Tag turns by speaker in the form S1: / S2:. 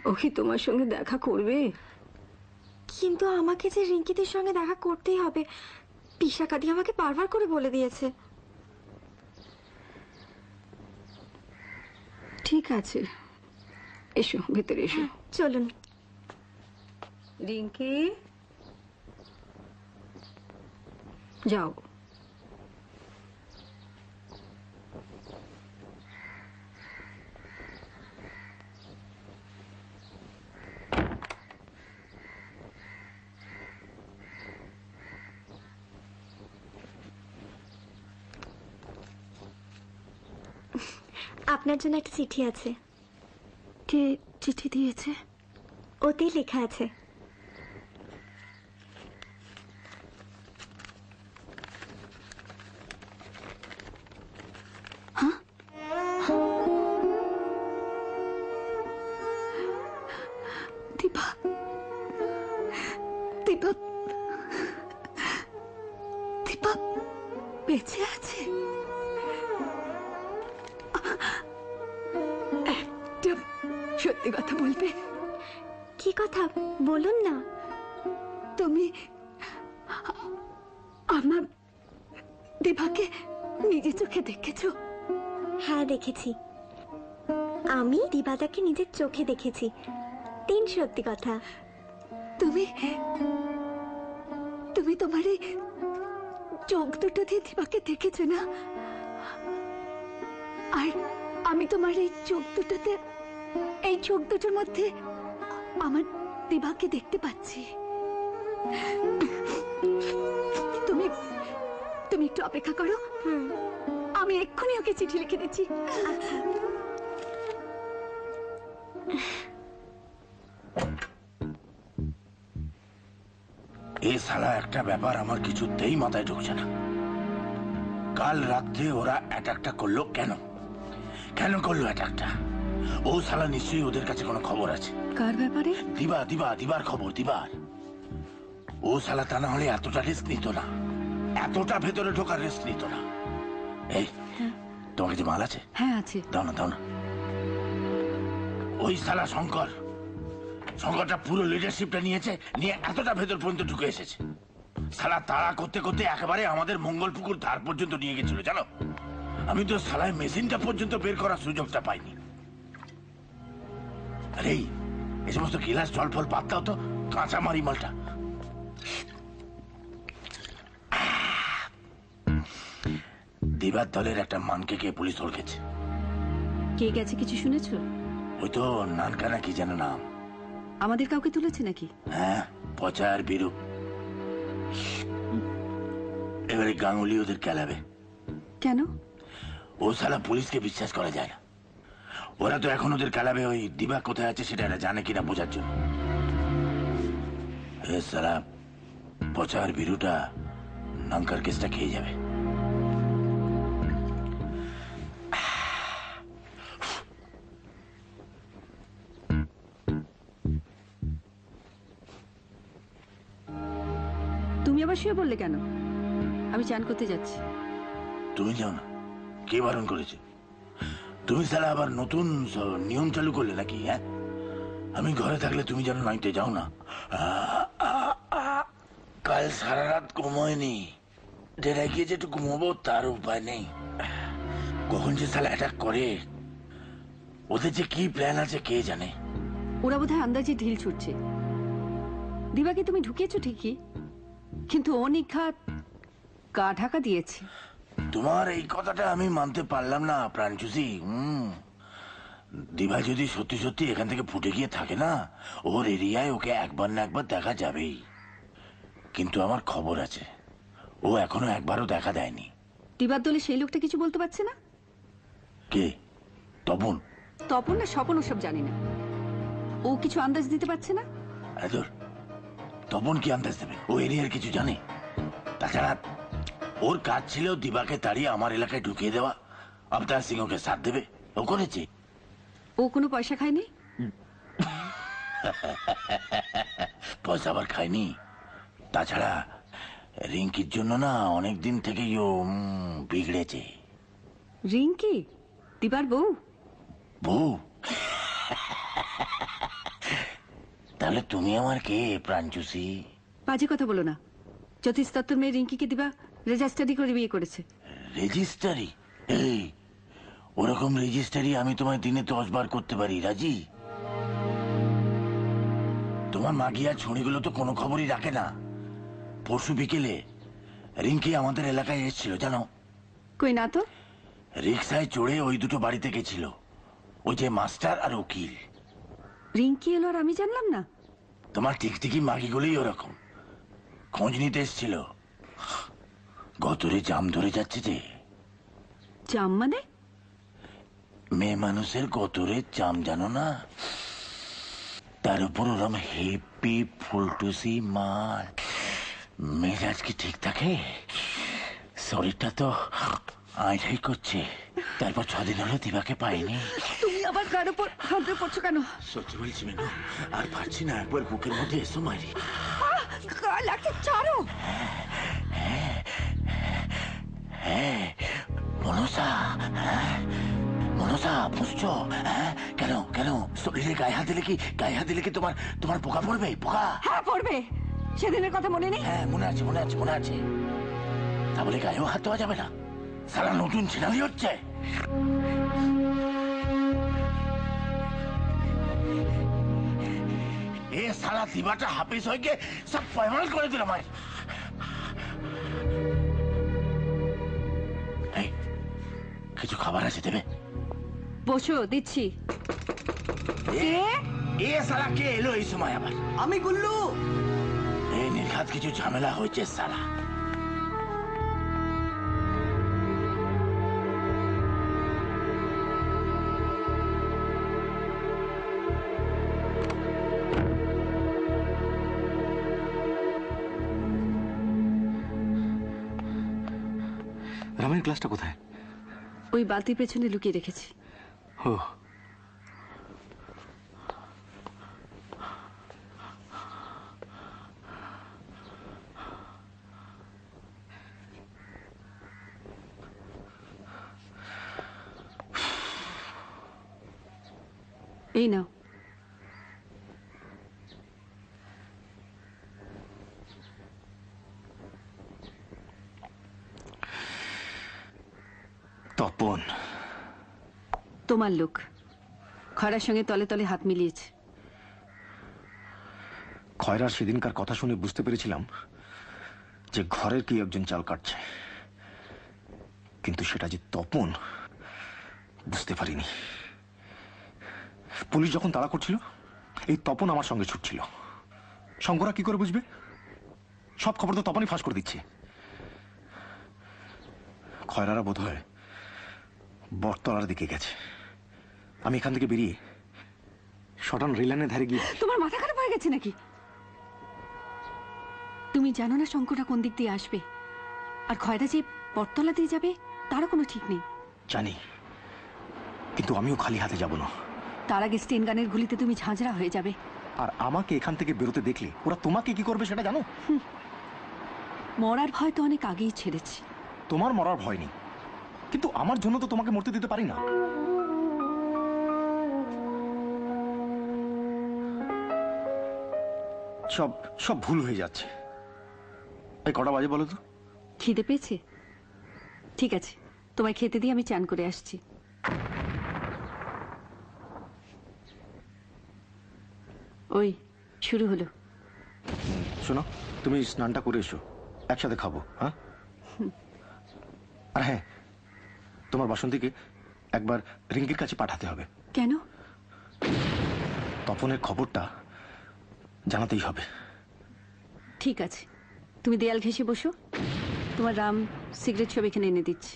S1: ও কি তোমার সঙ্গে দেখা করবে?
S2: কিন্তু আমাকে যে রিঙ্কিদের সঙ্গে দেখা করতেই হবে, পিশাকাদি আমাকে বারবার করে বলে দিয়েছে।
S1: ঠিক আছে, এসো ভেতরে এসো।
S2: চলুন।
S1: রিঙ্কি, যাও।
S2: আপনার জন্য একটা চিঠি আছে।
S1: কে চিঠি দিয়েছে?
S2: ওতেই লেখা আছে।
S1: হ্যাঁ, দীপা, দীপা, দীপা বেঁচে আছে। একটা সত্যি কথা বলবে?
S2: কি কথা বলুন না।
S1: তুমি আমার দীপাকে নিজের চোখে দেখেছো?
S2: হ্যাঁ দেখেছি, আমি দিবাদাকে নিজের চোখে দেখেছি। সত্যি কথা।
S1: তুমি তুমি তোমার এই চোখ দুটো দিয়ে দীপাকে দেখেছো না? আর আমি তোমার এই চোখ দুটোতে, এই চোখ দুটোর মধ্যে আমার দীপাকে দেখতে পাচ্ছি। তুমি তুমি একটু অপেক্ষা করো, আমি এক্ষুনি ওকে চিঠি লিখে দিচ্ছি।
S2: আচ্ছা।
S3: এই শালা একটা ব্যাপার আমার কিছুতেই মাথায় ঢুকছে না। কাল রাত্রে ওরা অ্যাটাকটা করলো কেন? কেন করলো অ্যাটাকটা? ও শালা নিশ্চয়ই ওদের কাছে কোনো খবর আছে।
S1: কার ব্যাপারে?
S3: দিবার খবর, দিবার। ও শালা তা না হলে এতটা রিস্ক নিত না, এতটা ভেতরে ঢোকার রিস্ক নিত না। এই তোমার কাছে মাল আছে?
S1: হ্যাঁ আছে।
S3: দাও না। ওই শালা শঙ্করটা পুরো লিডারশিপটা নিয়ে এতটা ভেতর পর্যন্ত ঢুকে এসেছে। শালা তাড়া করতে করতে একেবারে আমাদের মঙ্গলপুকুর ধার পর্যন্ত নিয়ে গেছিল জানো। আমি তো শালায় মেশিনটা পর্যন্ত বের করার সুযোগটা পাইনি। আরে এই সমস্ত গিলাস জল ফল বাদ দাও তো, কাঁচা মারি মালটা। দিবার দলের একটা মানকে কে পুলিশ ধরকেছে।
S1: কে গেছে কিছু শুনেছো?
S3: ওই তো নানকানা কি যেন নাম।
S1: আমাদের কাউকে তুলেছে নাকি?
S3: হ্যাঁ, পচা আর বিরু। এবারে গাঙ্গুলি ওদের কেলাবে।
S1: কেন?
S3: ও শালা পুলিশকে বিশ্বাস করা যায় না। ওরা তো এখন ওদের কেলাবে ওই দিবা কোথায় আছে সেটা এরা জানে কিনা বোঝার জন্য। এ শালা পচা আর বিরুটা নাঙ্কার কেসটা খেয়ে যাবে।
S1: তুমি আবার শুয়ে বললে কেন? আমি চান করতে যাচ্ছি।
S3: তুমি যাও না, কে বারণ করেছে? তুমি শালা আবার নতুন নিয়ম চালু করলে নাকি? হ্যাঁ, আমি ঘরে থাকলে তুমি যেন নাইতে যাও না। কাল সারা রাত ঘুমোয়নি, ডেরায় গিয়ে যেটু ঘুমোবো তার উপায় নেই। কখন যে শালা অ্যাটাক করে, ওদের যে কি প্ল্যান আছে কে জানে।
S1: ওরা বোধহয় আন্দাজে ঢিল ছুটছে। দিবাকে তুমি ঢুকিয়েছো ঠিকই, কিন্তু ও নিখাত গা ঢাকা দিয়েছে।
S3: তোমার এই কথাটা আমি মানতে পারলাম না প্রাণচুষি। দিভা যদি সত্যি সত্যি এখান থেকে ফুটে গিয়ে থাকে না, ওর এরিয়ায় ওকে একবার না একবার দেখা যাবেই। কিন্তু আমার খবর আছে, ও এখনো একবারও দেখা দেয়নি।
S1: দিবার দলে সেই লোকটা কিছু বলতে পারছে না।
S3: কে? তপন?
S1: তপন না স্বপন ওসব জানি না। ও কিছু আন্দাজ দিতে পারছে না।
S3: তপন কি আন্দাজ দেবে? ও এরিয়ার কিছু জানে? তাছাড়া ওর কাজ ছিল দিবাকে তাড়িয়ে আমার এলাকায় ঢুকিয়ে দেওয়া, অবতার সিং ওকে সাথ দেবে। ও করেছে?
S1: ও কোনো পয়সা খায়নি।
S3: পয়সা আবার খায়নি? তাছাড়া রিঙ্কির জন্য না অনেক দিন থেকেই ও বিগড়েছে।
S1: রিঙ্কি দিবার বউ?
S3: বউ? তাহলে তুমি আমার কে প্রাঞ্চুষি?
S1: বাজে কথা বলো না। জ্যোতিষ দত্তর মেয়ে রিঙ্কিকে দিবা রেজিস্টারি করে বিয়ে করেছে।
S3: রেজিস্টারি? এই ওরকম রেজিস্টারি আমি তোমায় দিনে 10 বার করতে পারি, রাজি? তোমার মাগিয়া ছড়িগুলো তো কোনো খবরই রাখে না। পরশু বিকেলে রিঙ্কি আমাদের এলাকায় এসেছিল জানো।
S1: কই না তো।
S3: রিক্সায় চড়ে ওই দুটো বাড়িতে গেছিল, ওই যে মাস্টার আর উকিল।
S1: রিঙ্কি এলো আর আমি জানলাম না?
S3: তোমার টিকটিকি মাগিগুলোই ওরকম, খোঁজ নিতে এসেছিল। গতরে জাম ধরে যাচ্ছে যে।
S1: জাম মানে?
S3: মেয়ে মানুষের গতরে জাম জানো না? তার উপর ওরম হেপি ফুলটুসি মাল। মেজাজ কি ঠিক থাকে? শরীরটা তো আইটাই করছে। তারপর 6 দিন হলো দিবাকে পাইনি।
S1: তুমি আবার কার উপর হাত দিয়ে পড়ছো কেন?
S3: সত্যি বলছি মেনু, আর পারছি না, একবার বুকের মধ্যে এসো মারি।
S1: লাগছে, ছাড়ো।
S3: হ্যাঁ মনসা, মনসা বুঝছো? কেন কেন শরীরে গায়ে হাত দিলে কি তোমার পোকা পড়বে? পোকা?
S1: হ্যাঁ পড়বে। সেদিনের কথা মনে নেই?
S3: হ্যাঁ মনে আছে, মনে আছে, মনে আছে। তা বলে গায়েও হাত দেওয়া যাবে না? সারা নতুন ছেনালি হচ্ছে। এ সারা দিবাটা হাফিজ হয়ে গিয়ে সব পয়মাল করে দিল আমায়। এই, কিছু খাবার আছে দেবে?
S1: বসো, দিচ্ছি।
S3: এ সারা কে এলো এই সময় আবার?
S4: আমি গুল্লু।
S3: এই নির্ঘাত কিছু ঝামেলা হয়েছে সারা।
S4: রামের ক্লাসটা কোথায়?
S1: ওই বালতির পেছনে লুকিয়ে রেখেছি।
S4: ও,
S1: এই নাও।
S4: তপন
S1: তোমার লোক খরার সঙ্গে তলে তলে হাত মিলিয়েছে।
S4: খয়রার সেদিনকার কথা শুনে বুঝতে পেরেছিলাম যে ঘরের কি একজন চাল কাটছে, কিন্তু সেটা যে তপন বুঝতে পারিনি। পুলিশ যখন তাড়া করছিল, এই তপন আমার সঙ্গে ছুটছিল। শঙ্করা কি করে বুঝবে? সব খবর তো তপনই ফাঁস করে দিচ্ছে। খয়রারা বোধ হয় বটতলার দিকে গেছে। আমি এখান থেকে বেরিয়ে শটান রেলানের ধারে গিয়ে।
S1: তোমার মাথা খারাপ হয়ে গেছে নাকি? তুমি জানো না শঙ্করটা কোন দিক দিয়ে আসবে, আর খয়রা যে বটতলা দিয়ে যাবে তারও কোনো ঠিক নেই।
S4: জানি, কিন্তু আমিও খালি হাতে যাব না।
S1: তার আগে স্টেন গানের গুলিতে তুমি ঝাঁঝরা হয়ে যাবে।
S4: আর আমাকে এখান থেকে বেরোতে দেখলে ওরা তোমাকে কি করবে সেটা জানো?
S1: মরার ভয় তো অনেক আগেই ছেড়েছি।
S4: তোমার মরার ভয় নেই, কিন্তু আমার জন্য তো তোমাকে মরতে দিতে পারি না। সব সব ভুল হয়ে যাচ্ছে। এই কটা বাজে বলো তো?
S1: খিদে পেয়েছে? ঠিক আছে, তোমায় খেতে দিয়ে আমি চান করে আসছি। ওই শুরু হলো।
S4: শোনো, তুমি স্নানটা করে এসো, একসাথে খাবো। হ্যাঁ, আর হ্যাঁ, তোমার বাসন্তীকে একবার রিঙ্কির কাছে পাঠাতে হবে।
S1: কেন?
S4: তপনের খবরটা জানাতেই হবে।
S1: ঠিক আছে, তুমি দেয়াল ঘেঁষে বসো। তোমার রাম সিগারেট সব এখানে এনে দিচ্ছি।